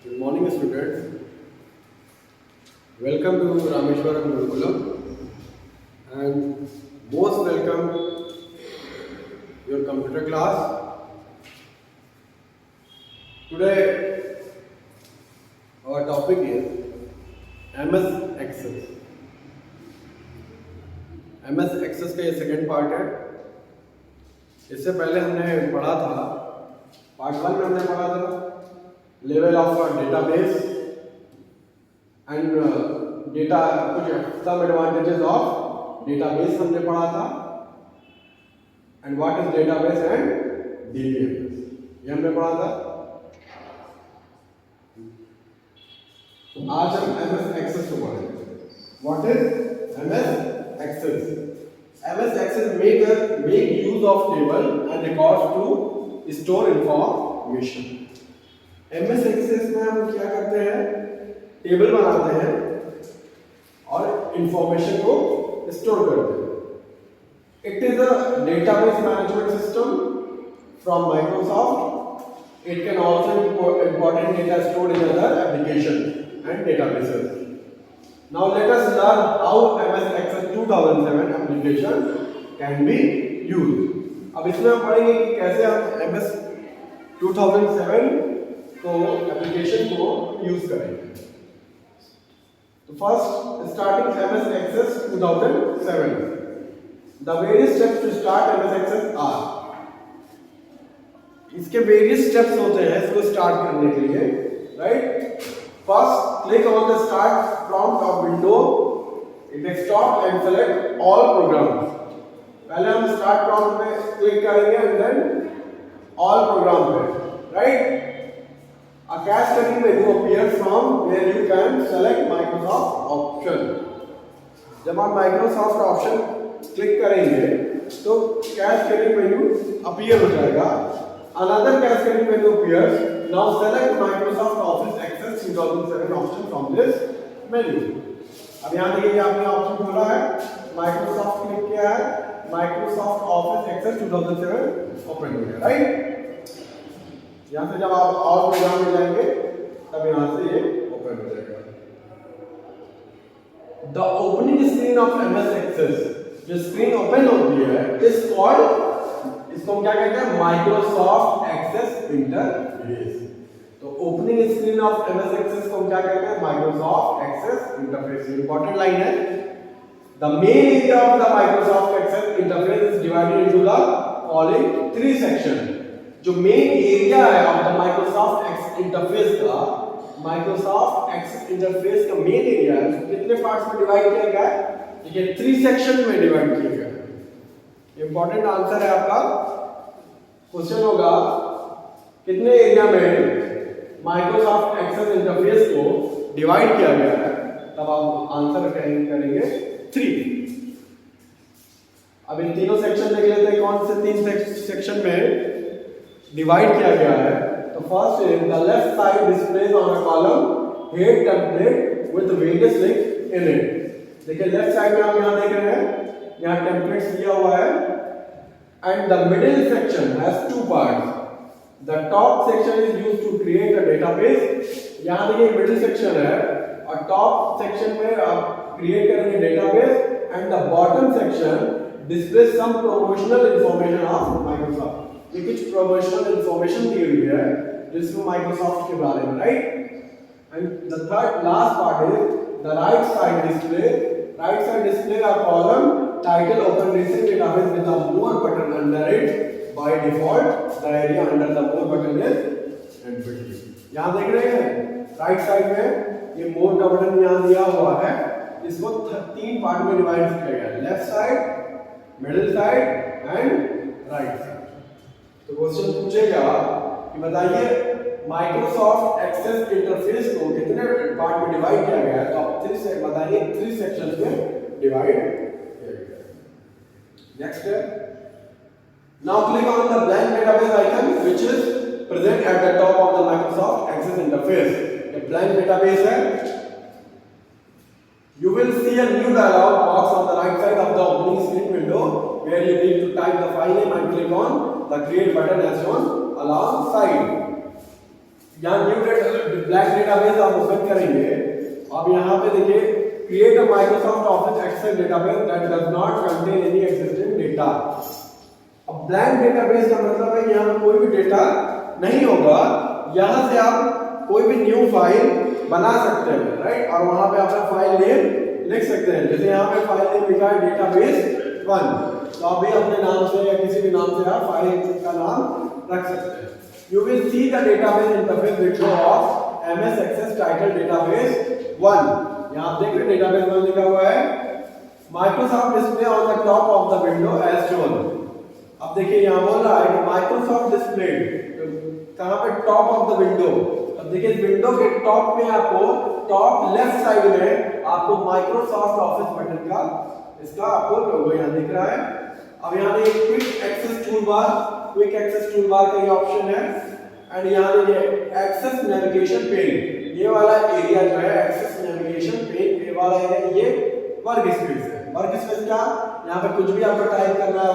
Good morning, students. Welcome to Rameshwaram Gurukulam and most welcome your computer class. Today our topic is MS Access. MS Access का ये second part है. इससे पहले हमने पढ़ा था पार्ट 1 में हमने पढ़ा था level of database and data कुछ सब एडवांटेजेस ऑफ डेटाबेस हमने पढ़ा था and what is database and DBMS ये हमने पढ़ा था. आज हम एमएस एक्सेस को पढ़ेंगे. What is MS Access? MS Access make use of table and records to store information. MS Access में हम क्या करते हैं? टेबल बनाते हैं और इंफॉर्मेशन को स्टोर करते हैं. It is a database management system from Microsoft. It can also important data stored in other application and databases. Now let us learn how MS Access 2007 application can be used. अब इसमें हम पढ़ेंगे कि कैसे हम MS 2007 तो application को use करेंगे. तो first starting MS Access 2007. The various steps to start MS Access are. इसके वेरियस स्टेप्स होते हैं इसको स्टार्ट करने के लिए. Right, first click on the start prompt of window desktop and select all programs. पहले हम स्टार्ट प्रॉम्प्ट में क्लिक करेंगे एंड देन ऑल प्रोग्राम पे. Right, a cascading menu appears from where you can select Microsoft option. जब आप Microsoft option click करेंगे तो cascading menu appear हो जाएगा. Another cascading menu appears. Now select Microsoft Office Access 2007 option from this menu. अब यहाँ देखिए आपने ऑप्शन खोला है, Microsoft क्लिक किया है, Microsoft Office Access 2007 ओपन हो गया. राइट, यहाँ से जब आप और प्रोग्राम में जाएंगे तब यहाँ से ये ओपन हो जाएगा. The opening screen of MS Access, जो स्क्रीन ओपन होती है इस कॉल्ड, इसको हम क्या कहते हैं? Microsoft Access interface. तो opening screen of MS Access को हम क्या कहते हैं? Microsoft Access interface. Important line है. The main area of the Microsoft Access interface is divided into the following 3 section. जो मेन एरिया है of the Microsoft Access interface का, Microsoft Access interface का मेन एरिया है, कितने parts में divide किया गया है? देखिए 3 सेक्शन में डिवाइड किया गया है. इंपॉर्टेंट आंसर है आपका. क्वेश्चन होगा कितने एरिया में माइक्रोसॉफ्ट एक्सेस इंटरफेस को डिवाइड किया गया है, तब आप आंसर करेंगे 3. अब इन तीनों सेक्शन देख लेते हैं कौन से 3 सेक्शन में डिवाइड किया गया है. तो first is the left side displace on a column head template with various link in it. देखिए लेफ्ट साइड में आप यहां देख रहे हैं, यहां टेम्पलेट्स दिया हुआ है and the middle section has 2 parts. The top section is used to create a database. यहां देखिए मिडिल सेक्शन है और टॉप सेक्शन में आप क्रिएट करेंगे database and the bottom section displays some promotional information of Microsoft. ये कुछ promotional information दी हुई है जिसमें माइक्रोसॉफ्ट के बारे में. Right, and the third last part is the right side display. Right side display a column title open recent database with the more button under it. By default the area under the more button is empty. यहां देख रहे हैं right side में ये मोर का button यहां दिया हुआ है. इसको 3 पार्ट में डिवाइड किया गया है, left side, middle side and right side. तो क्वेश्चन पूछेगा कि बताइए माइक्रोसॉफ्ट एक्सेस इंटरफेस को कितने पार्ट में डिवाइड किया गया है. तो आप 3 से बताइए 3 सेक्शंस में डिवाइड किया गया है. नेक्स्ट है, now click on the blank database icon which is present at the top of the Microsoft Access interface. ये ब्लैंक डेटाबेस है. You will see a new dialog box on the right side of the opening screen window where you need to type the file name and click on the create button as shown alongside. यहाँ new blank database आप open करेंगे, अब यहाँ पे देखिए create a Microsoft Office Excel database that does not contain any existing data. अब blank database का मतलब है यहाँ पे कोई भी डेटा नहीं होगा, यहाँ से आप कोई भी न्यू फाइल बना सकते हैं, राइट, और वहां पे अपना फाइल नेम लिख सकते हैं। जैसे यहाँ पे फाइल नेम लिखा है डेटाबेस 1, तो आप भी अपने नाम से या किसी भी नाम से आप फाइल का नाम रख सकते हैं। You will see the database interface window of MS Access title database 1। यहाँ आप देख रहे हैं डेटाबेस 1 लिखा हुआ है। Microsoft display on the top of the window as shown। अब देखिए यहाँ बोल रहा है कि Microsoft display कहाँ पे, टॉप ऑफ द विंडो। अब देखिए विंडो के टॉप में आपको टॉप लेफ्ट साइड में आपको माइक्रोसॉफ्ट ऑफिस बटन का इसका आपको लोगो यहाँ दिख रहा है। अब यहाँ देखिए quick access toolbar, quick access toolbar का ये ऑप्शन है, एंड यहाँ देखिए एक्सेस नेविगेशन पेन, ये वाला एरिया जो है एक्सेस नेविगेशन पेन ये वाला एरिया, ये वर्क स्पेस है। वर्क स्पेस क्या, यहाँ पे कुछ भी आपको टाइप करना है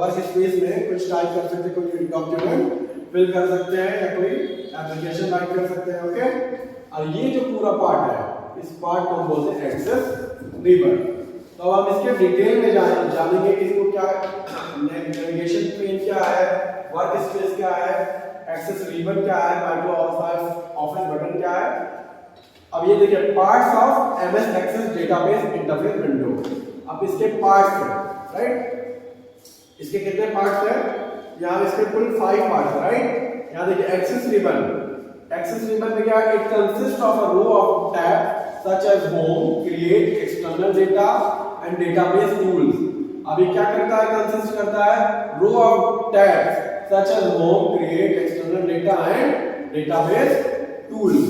वर्क स्पेस में कुछ टाइप कर सकते हैं, कोई डॉक्यूमेंट फिल कर सकते हैं या कोई एप्लीकेशन राइट कर सकते हैं, ओके। और ये जो पूरा पार्ट है, इस पार्ट को हम बोलते हैं एक्सेस रिबन। तो अब हम इसके डिटेल में जानेंगे कि इसको क्या, नेविगेशन पेन क्या है, वर्क स्पेस क्या है, एक्सेस रिबन क्या है, माइक्रोसॉफ्ट ऑफिस बटन क्या है। अब ये देखिए parts of MS Access database interface window. अब इसके पार्ट्स हैं, राइट, इसके कितने पार्ट्स हैं, यहाँ इसके कुल 5 पार्ट्स, राइट। यहाँ देखिए एक्सेस रिबन, एक्सेस रिबन में क्या है, it consist of a row of tab such as home, create, external data and database tools. अभी क्या करता है, कंसिस्ट करता है row of tabs such as home, create, external data and database tools.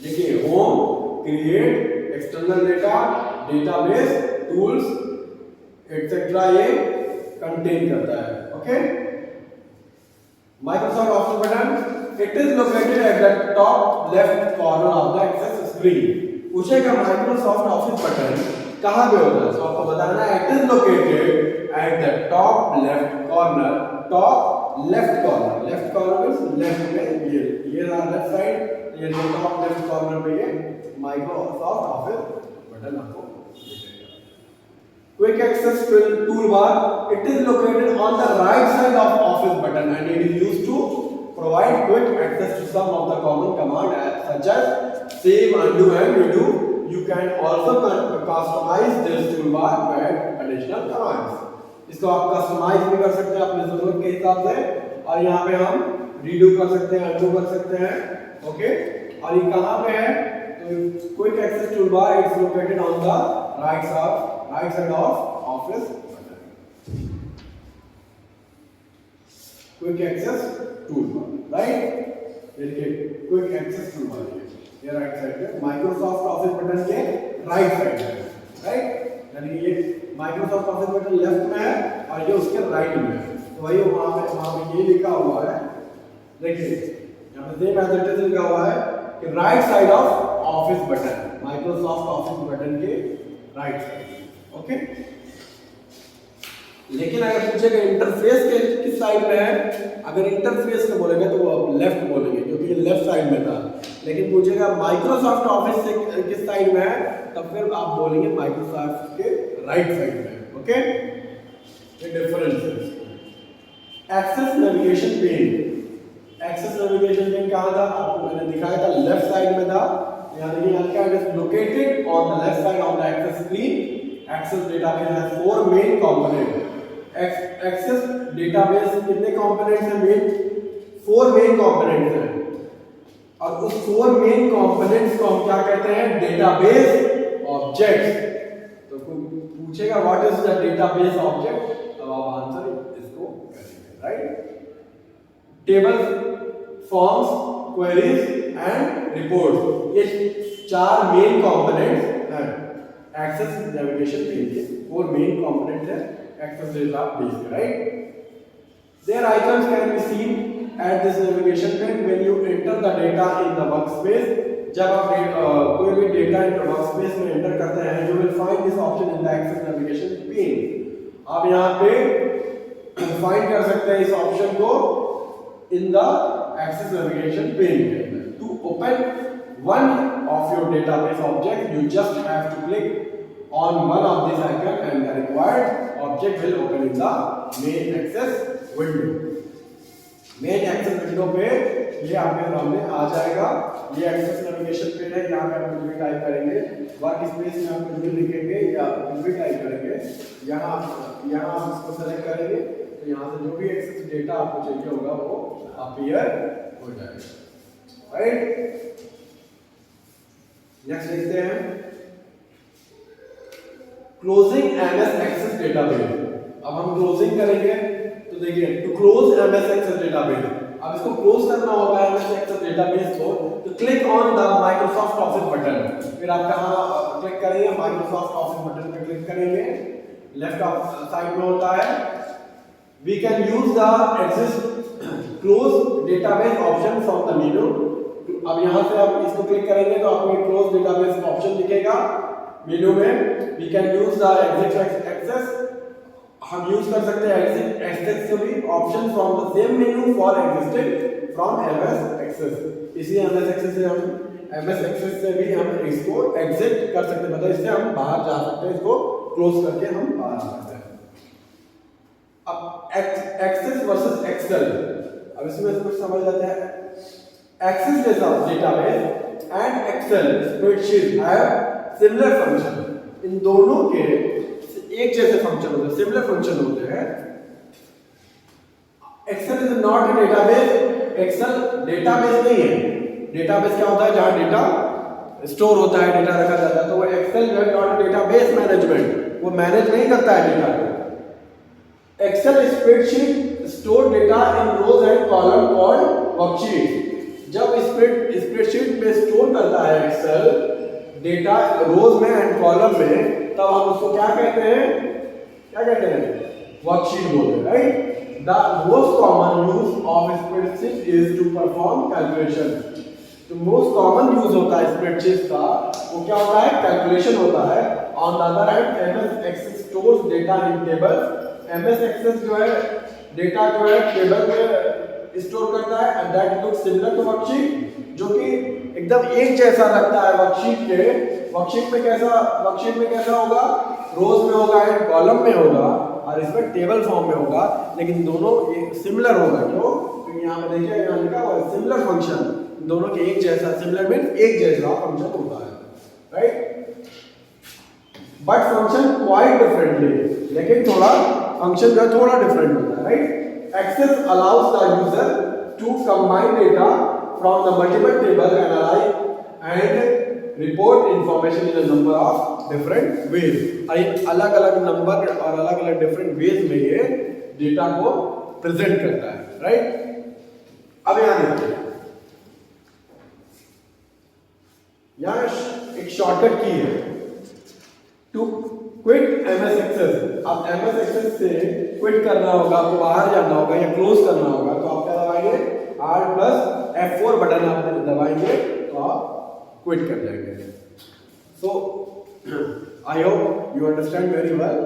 देखिए home, create, external data, database tools etcetera ये contain करता है, okay. Microsoft Office button, it is located at the top left corner of the access screen. पूछेगा Microsoft Office button कहां पे होता है, तो आपको बताना है it is located at the top left corner, top left corner, left corner means left में, ये रहा लेफ्ट साइड, ये टॉप लेफ्ट कॉर्नर पे ये माइक्रोसॉफ्ट ऑफिस बटन आपको दिखेगा। Quick access toolbar, it is located on the right side of office button and it is used to provide quick access to some of the common command such as save, undo and redo. You can also customize this toolbar to add additional commands। इसको आप customise भी कर सकते हैं अपनी जरूरत के हिसाब से, और यहाँ पे हम रीडू कर सकते हैं, अनडू कर सकते हैं, ओके। और ये कहाँ पे है, तो quick access toolbar is located on the right side of office button, quick access toolbar, right. देखिए क्विक एक्सेस टूलबार ये राइट साइड पे माइक्रोसॉफ्ट ऑफिस बटन के राइट साइड पे, राइट, यानी ये माइक्रोसॉफ्ट ऑफिस बटन लेफ्ट में है और ये उसके राइट में है, तो वही वहां पे ये लिखा हुआ है, देखिए यहाँ पे सेम एज इट इज लिखा हुआ है कि right side of office button, Microsoft Office button के राइट साइड, ओके। लेकिन अगर पूछेगा इंटरफेस के किस साइड में है, अगर इंटरफेस का बोलेंगे तो वो आप लेफ्ट बोलेंगे क्योंकि ये लेफ्ट साइड में था, लेकिन पूछेगा माइक्रोसॉफ्ट ऑफिस से किस साइड में है, तब फिर आप बोलेंगे माइक्रोसॉफ्ट के राइट साइड में, ओके। ये डिफरेंस है। Access navigation pane, access navigation pane कहाँ था, आपको मैंने दिखाया था लेफ्ट साइड में था, यहाँ देखिए यहाँ क्या है, located on the left side of the access screen. Access database has 4 main component. Access database कितने कंपोनेंट्स हैं, मेन 4 मेन कंपोनेंट्स हैं, और उस 4 मेन कंपोनेंट्स को हम क्या कहते हैं, डेटाबेस ऑब्जेक्ट। तो पूछेगा what is the database object, तब आप आंसर इसको करेंगे, right. Table, forms, queries and reports, ये 4 मेन कंपोनेंट्स हैं एक्सेस नेविगेशन पेन के। 4 मेन कंपोनेंट्स हैं access database, right. Their icons can be seen at this navigation pane when you enter the data in the workspace। जब आप कोई भी data इन workspace में enter करते हैं, you will find this option in the access navigation pane। आप यहाँ पे फाइंड कर सकते हैं इस ऑप्शन को in the access navigation pane के अंदर। To open one of your database object you just have to click on one of this icon and the required object will open in the main access window. Main access window पे ये आपके सामने आ जाएगा। ये access navigation pen है। यहाँ पे आप कुछ भी टाइप करेंगे, वर्क स्पेस में आप कुछ भी लिखेंगे या कुछ भी टाइप करेंगे, यहाँ आप इसको सेलेक्ट करेंगे तो यहाँ से जो भी एक्सेस डेटा आपको चाहिए होगा वो अपीयर हो जाएगा। राइट, नेक्स्ट देखते हैं क्लोजिंग एमएस एक्सेस डेटाबेस। अब हम क्लोजिंग करेंगे तो देखिए, to close MS Access database, अब इसको क्लोज करना होगा एमएस एक्सेस डेटाबेस को, तो click on the Microsoft Office button. फिर आप कहाँ क्लिक करेंगे? माइक्रोसॉफ्ट ऑफिस बटन पे क्लिक करेंगे, लेफ्ट साइड में होता है we can use the exit close database option from the menu. अब यहाँ से आप इसको क्लिक करेंगे तो आपको एक क्लोज डेटाबेस ऑप्शन दिखेगा मेनू में। We can use the exit access, हम यूज कर सकते हैं एग्जिस्ट एक्सेस से भी option from the same menu for exiting from MS Access. इसी एमएस एक्सेस से हम एमएस एक्सेस से भी हम इसको एग्जिट कर सकते हैं, मतलब इससे हम बाहर जा सकते हैं, इसको क्लोज करके हम बाहर आ सकते हैं। अब एक्सेस वर्सेस एक्सेल, अब इसमें कुछ समझ जाते हैं। Access database and Excel spreadsheet have similar function. इन दोनों के एक जैसे फंक्शन होते हैं, सिमिलर फंक्शन होते हैं। Excel is not a database, Excel database नहीं है। डेटाबेस क्या होता है? जहां डेटा स्टोर होता है, डेटा रखा जाता है, तो वो एक्सेल जो है नॉट डेटाबेस मैनेजमेंट, वो मैनेज नहीं करता है डेटा को। Excel spreadsheet store data in rows and column called worksheet. जब स्प्रेडशीट में स्टोर करता है एक्सेल डेटा रोज में एंड कॉलम में, तब हम उसको क्या कहते हैं? वर्कशीट बोलते हैं। Right, the most common use of spreadsheet is to perform calculation. तो मोस्ट कॉमन यूज होता है स्प्रेडशीट का, वो क्या होता है? कैलकुलेशन होता है। On the other hand MS Access stores data in tables. MS Access जो है डेटा जो है टेबल में स्टोर करता है and that looks similar to worksheet, जो कि एकदम एक जैसा लगता है वर्कशीट के। वर्कशीट में कैसा होगा? रोज में होगा एंड कॉलम में होगा, और इसमें टेबल फॉर्म में होगा, लेकिन दोनों सिमिलर होगा। क्यों? क्योंकि यहाँ पे देखिए, यहाँ लिखा हुआ है सिमिलर फंक्शन, दोनों के एक जैसा, सिमिलर मींस एक जैसा फंक्शन होता है। Right, but function quite differently, लेकिन थोड़ा फंक्शन जो थोड़ा डिफरेंट होता है। Right, access allows the user to combine data from the multiple table and report information in a number of different ways. अलग अलग नंबर और अलग अलग डिफरेंट वेज में ये डेटा को प्रेजेंट करता है। राइट, अब यहां देखिए, यहां एक शॉर्टकट की है टू क्विट एमएस एक्सेस। आप एमएस एक्सेस से क्विट करना होगा, आपको बाहर जाना होगा या क्लोज करना होगा, तो आप क्या दबाएंगे? R+F4 बटन आप दबाएंगे तो आप क्विट कर जाएंगे। So I hope you understand very well.